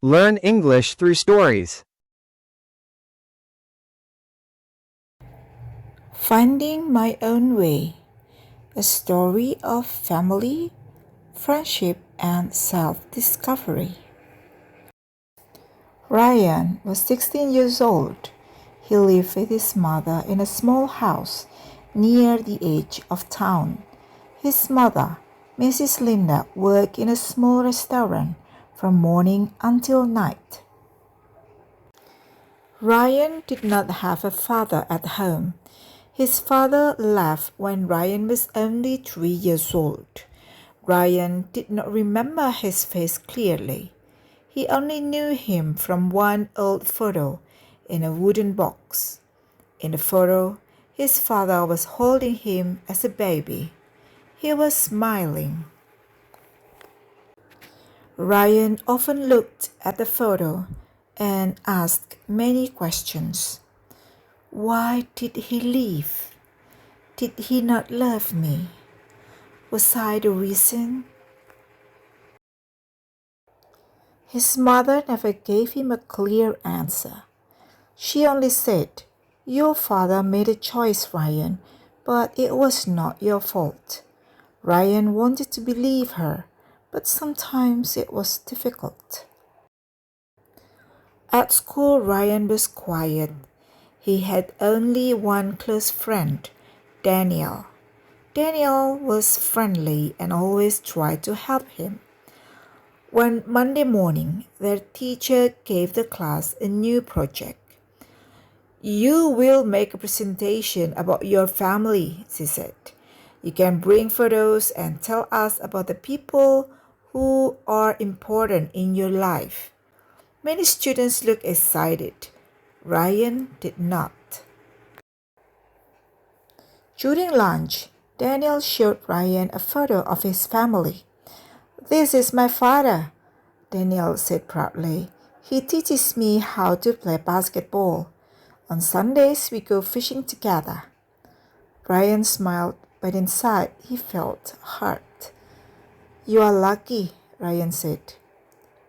Learn English through stories. Finding My Own Way, a story of family, friendship, and self-discovery. Ryan was 16 years old. He lived with his mother in a small house near the edge of town. His mother, Mrs. Linda, worked in a small restaurant from morning until night. Ryan did not have a father at home. His father left when Ryan was only 3 years old. Ryan did not remember his face clearly. He only knew him from one old photo in a wooden box. In the photo, his father was holding him as a baby. He was smiling. Ryan often looked at the photo and asked many questions. Why did he leave? Did he not love me? Was I the reason? His mother never gave him a clear answer. She only said, "Your father made a choice, Ryan, but it was not your fault." Ryan wanted to believe her, but sometimes it was difficult. At school, Ryan was quiet. He had only one close friend, Daniel. Daniel was friendly and always tried to help him. One Monday morning, their teacher gave the class a new project. "You will make a presentation about your family," she said. "You can bring photos and tell us about the people who are important in your life." Many students looked excited. Ryan did not. During lunch, Daniel showed Ryan a photo of his family. "This is my father," Daniel said proudly. "He teaches me how to play basketball. On Sundays, we go fishing together." Ryan smiled, but inside he felt hurt. "You are lucky," Ryan said.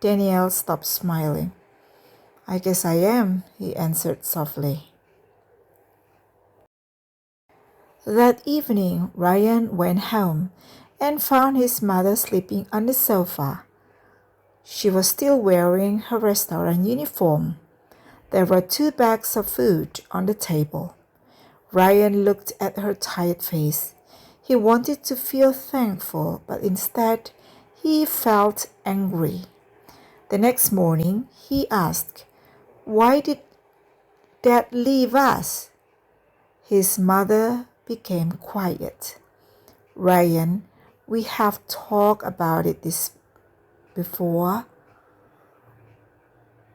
Daniel stopped smiling. "I guess I am," he answered softly. That evening, Ryan went home and found his mother sleeping on the sofa. She was still wearing her restaurant uniform. There were 2 bags of food on the table. Ryan looked at her tired face. He wanted to feel thankful, but instead he felt angry. The next morning, he asked, "Why did Dad leave us?" His mother became quiet. "Ryan, we have talked about this before."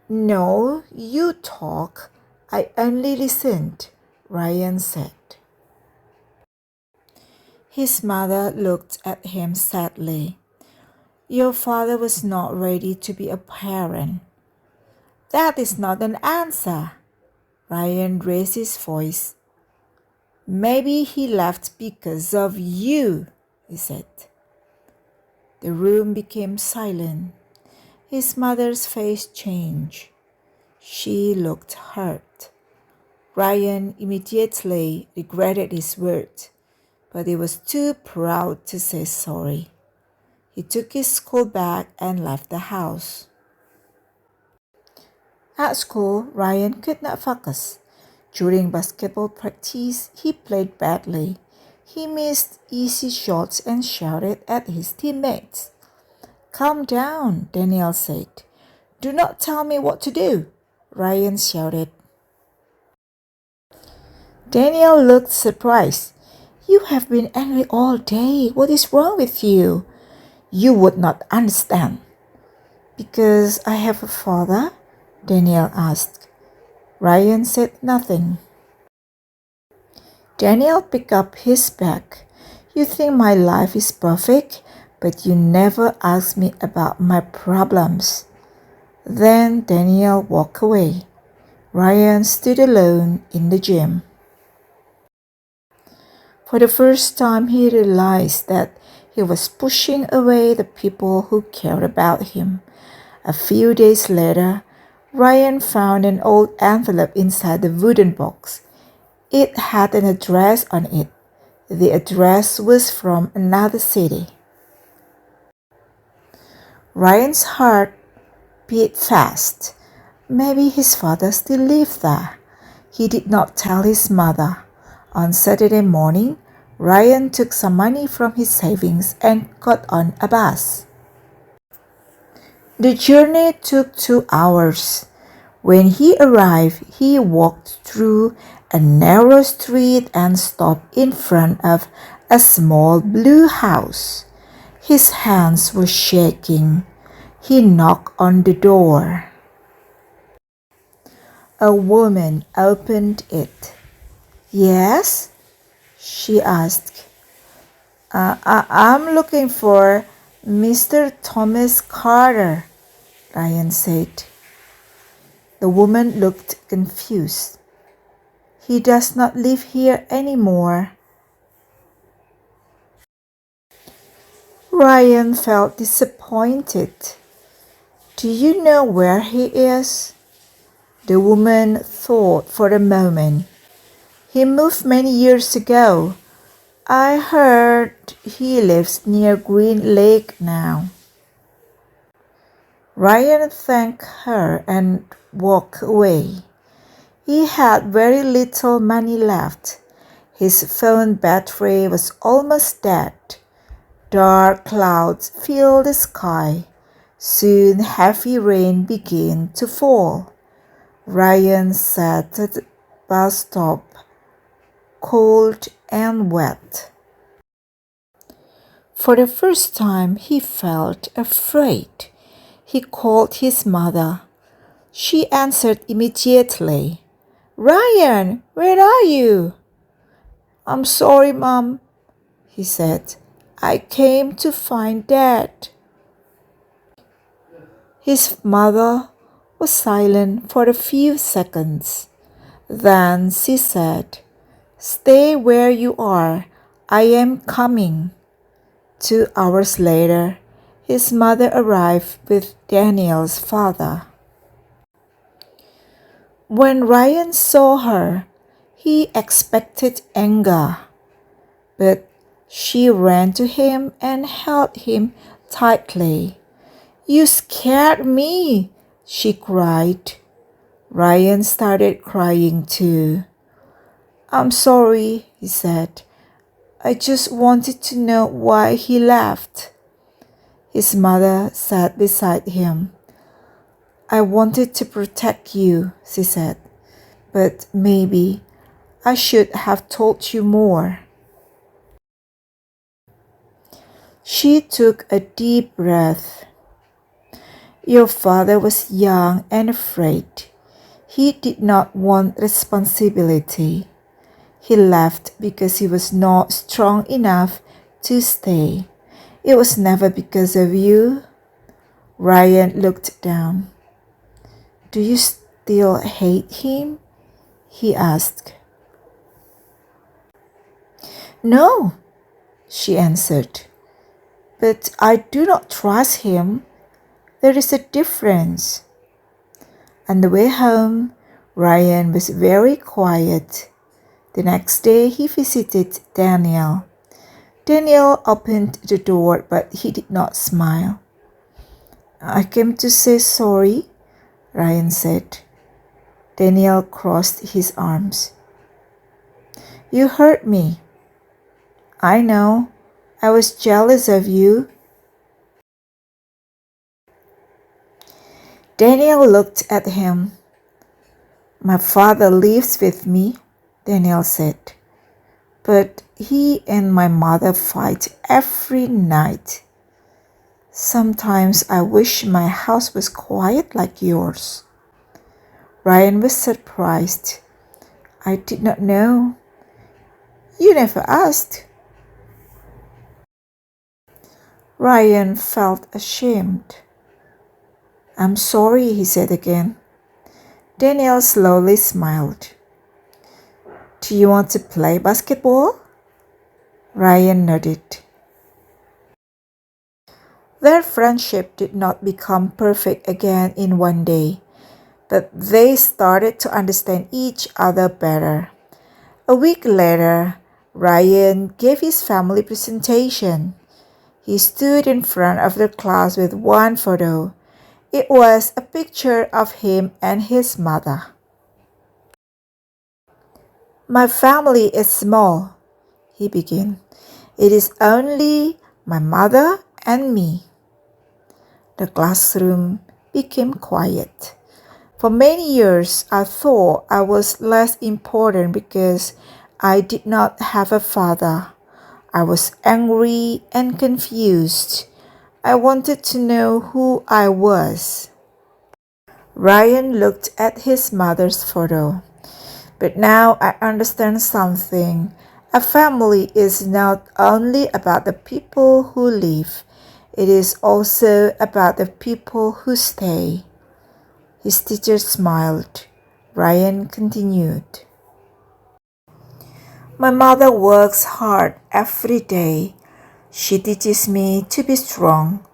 "No, you talk. I only listened," Ryan said. His mother looked at him sadly. "Your father was not ready to be a parent." "That is not an answer." Ryan raised his voice. "Maybe he left because of you," he said. The room became silent. His mother's face changed. She looked hurt. Ryan immediately regretted his words, but he was too proud to say sorry. He took his school bag and left the house. At school, Ryan could not focus. During basketball practice, he played badly. He missed easy shots and shouted at his teammates. "Calm down," Daniel said. "Do not tell me what to do," Ryan shouted. Daniel looked surprised. "You have been angry all day. What is wrong with you?" "You would not understand." "Because I have a father?" Daniel asked. Ryan said nothing. Daniel picked up his bag. "You think my life is perfect, but you never ask me about my problems." Then Daniel walked away. Ryan stood alone in the gym. For the first time, he realized that he was pushing away the people who cared about him. A few days later, Ryan found an old envelope inside the wooden box. It had an address on it. The address was from another city. Ryan's heart beat fast. Maybe his father still lived there. He did not tell his mother. On Saturday morning, Ryan took some money from his savings and got on a bus. The journey took 2 hours. When he arrived, he walked through a narrow street and stopped in front of a small blue house. His hands were shaking. He knocked on the door. A woman opened it. "Yes?" she asked. I'm looking for Mr. Thomas Carter," Ryan said. The woman looked confused. "He does not live here anymore." Ryan felt disappointed. "Do you know where he is?" The woman thought for a moment. "He moved many years ago. I heard he lives near Green Lake now." Ryan thanked her and walked away. He had very little money left. His phone battery was almost dead. Dark clouds filled the sky. Soon heavy rain began to fall. Ryan sat at the bus stop, cold and wet. For the first time, he felt afraid. He called his mother. She answered immediately. "Ryan, where are you?" "I'm sorry, Mom," he said. "I came to find Dad." His mother was silent for a few seconds. Then she said, "Stay where you are. I am coming." 2 hours later, his mother arrived with Daniel's father. When Ryan saw her, he expected anger, but she ran to him and held him tightly. "You scared me," she cried. Ryan started crying too. "I'm sorry," he said. "I just wanted to know why he left." His mother sat beside him. "I wanted to protect you," she said, "but maybe I should have told you more." She took a deep breath. "Your father was young and afraid. He did not want responsibility. He left because he was not strong enough to stay. It was never because of you." Ryan looked down. "Do you still hate him?" he asked. "No," she answered. "But I do not trust him. There is a difference." On the way home, Ryan was very quiet. The next day, he visited Daniel. Daniel opened the door, but he did not smile. "I came to say sorry," Ryan said. Daniel crossed his arms. "You hurt me." "I know. I was jealous of you." Daniel looked at him. "My father lives with me," Daniel said. "But he and my mother fight every night. Sometimes I wish my house was quiet like yours." Ryan was surprised. "I did not know. You never asked." Ryan felt ashamed. "I'm sorry," he said again. Daniel slowly smiled. "Do you want to play basketball?" Ryan nodded. Their friendship did not become perfect again in one day, but they started to understand each other better. A week later, Ryan gave his family presentation. He stood in front of the class with one photo. It was a picture of him and his mother. My family is small, he began. It is only my mother and me. The classroom became quiet. For many years, I thought I was less important because I did not have a father. I was angry and confused. I wanted to know who I was. Ryan looked at his mother's photo. But now I understand something. A family is not only about the people who live, it is also about the people who stay. His teacher smiled. Ryan continued. My mother works hard every day. She teaches me to be strong.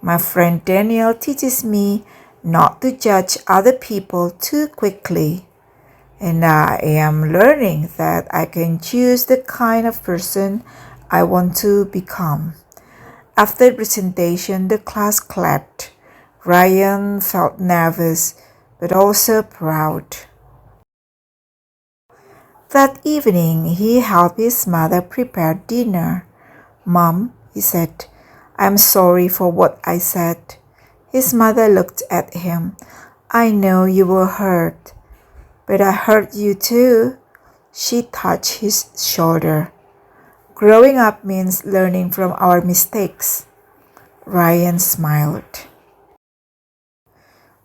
My friend Daniel teaches me not to judge other people too quickly. And I am learning that I can choose the kind of person I want to become. After the presentation, the class clapped. Ryan felt nervous, but also proud. That evening, he helped his mother prepare dinner. Mom, he said, I'm sorry for what I said. His mother looked at him. I know you were hurt, but I hurt you too. She touched his shoulder. Growing up means learning from our mistakes. Ryan smiled.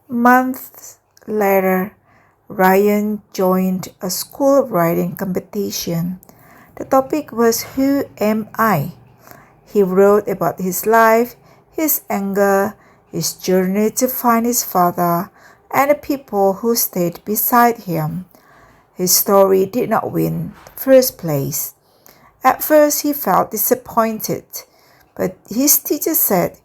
Months later, Ryan joined a school writing competition. The topic was Who Am I? He wrote about his life, his anger, his journey to find his father, and the people who stayed beside him. His story did not win first place. At first, he felt disappointed, but his teacher said,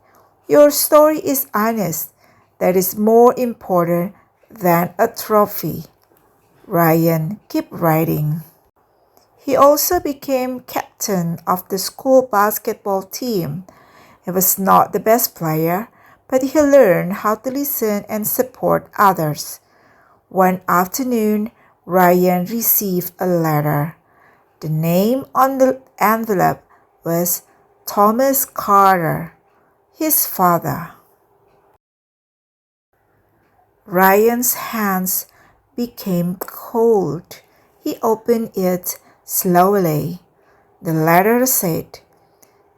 Your story is honest. That is more important than a trophy. Ryan kept writing. He also became captain of the school basketball team. He was not the best player, but he learned how to listen and support others. One afternoon, Ryan received a letter. The name on the envelope was Thomas Carter, his father. Ryan's hands became cold. He opened it slowly. The letter said,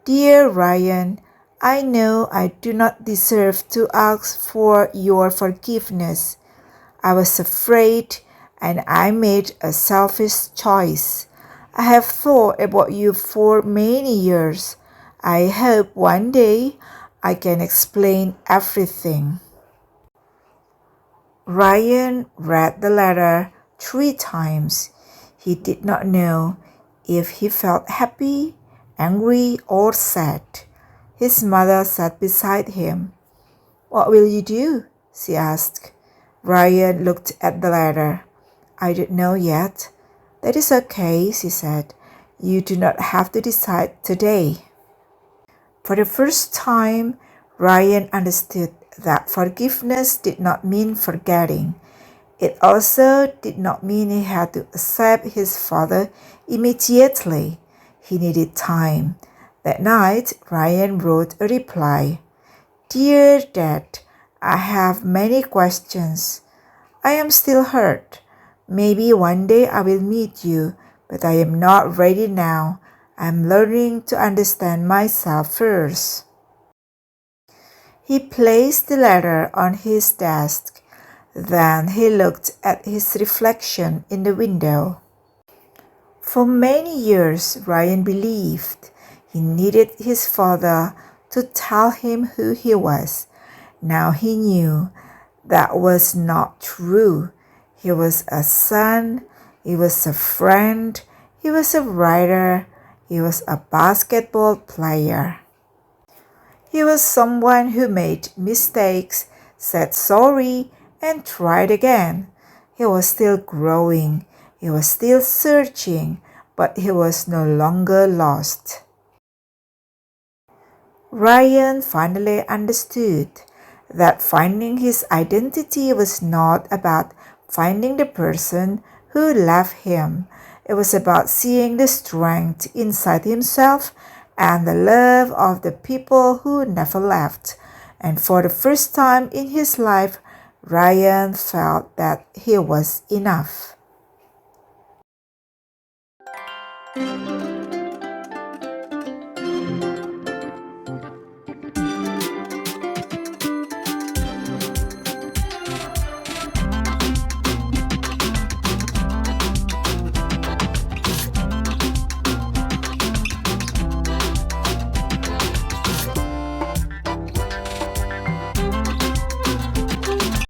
Dear Ryan, I know I do not deserve to ask for your forgiveness. I was afraid and I made a selfish choice. I have thought about you for many years. I hope one day I can explain everything. Ryan read the letter 3 times. He did not know if he felt happy, angry, or sad. His mother sat beside him. What will you do? She asked. Ryan looked at the letter. I don't know yet. That is okay, she said. You do not have to decide today. For the first time, Ryan understood that forgiveness did not mean forgetting. It also did not mean he had to accept his father immediately. He needed time. That night, Ryan wrote a reply. Dear Dad, I have many questions. I am still hurt. Maybe one day I will meet you, but I am not ready now. I am learning to understand myself first. He placed the letter on his desk. Then he looked at his reflection in the window. For many years, Ryan believed he needed his father to tell him who he was. Now he knew that was not true. He was a son, he was a friend, he was a writer, he was a basketball player. He was someone who made mistakes, said sorry, and tried again. He was still growing. He was still searching, but he was no longer lost. Ryan finally understood that finding his identity was not about finding the person who left him. It was about seeing the strength inside himself and the love of the people who never left. And for the first time in his life, Ryan felt that he was enough.